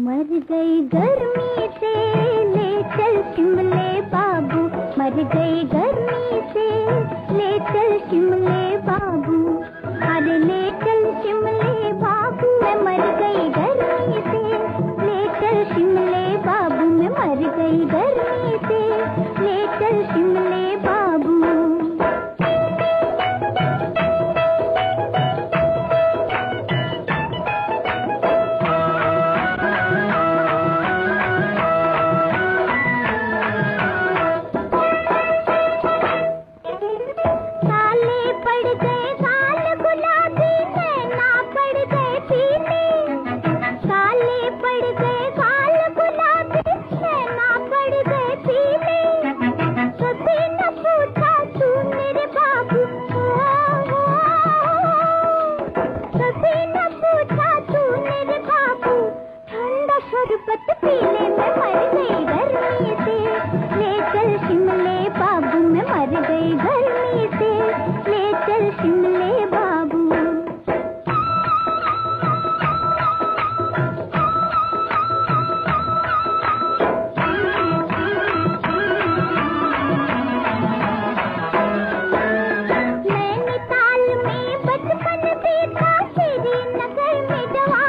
मर गई गर्मी से ले चल शिमले बाबू, मर गई गर्मी से ले चल शिमले बाबू, अरे ले चल शिमले बाबू, मैं मर गई गर्मी से ले चल शिमले बाबू, मैं मर गई गर्मी से ले चल शिमले बाबू। शरबत पीले में मर गई गर्मी से ले चल शिमले बाबू, मैं मर गई गर्मी से ले चल शिमले बाबू। नैनीताल में बचपन बीता, श्रीनगर में जवानी